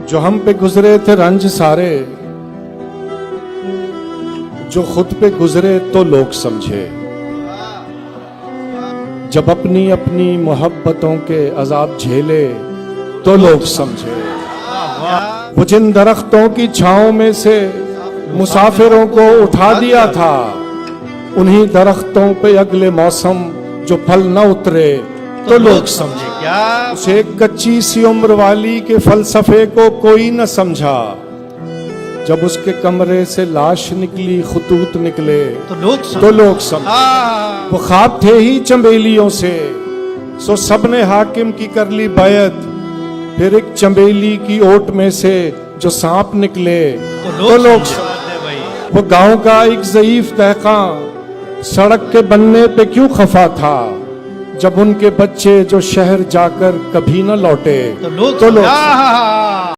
جو ہم پہ گزرے تھے رنج سارے، جو خود پہ گزرے تو لوگ سمجھے، جب اپنی اپنی محبتوں کے عذاب جھیلے تو لوگ سمجھے، وہ جن درختوں کی چھاؤں میں سے مسافروں کو اٹھا دیا تھا، انہی درختوں پہ اگلے موسم جو پھل نہ اترے تو لوگ سمجھے۔ اس ایک کچی سی عمر والی کے فلسفے کو کوئی نہ سمجھا، جب اس کے کمرے سے لاش نکلی خطوط نکلے تو لوگ سمجھے۔ وہ خواب تھے ہی چنبیلیوں سے، سو سب نے حاکم کی کر لی بیعت، پھر ایک چنبیلی کی اوٹ میں سے جو سانپ نکلے تو لوگ سمجھے۔ وہ گاؤں کا ایک ضعیف دہقاں سڑک کے بننے پہ کیوں خفا تھا، جب ان کے بچے جو شہر جا کر کبھی نہ لوٹے تو لوگ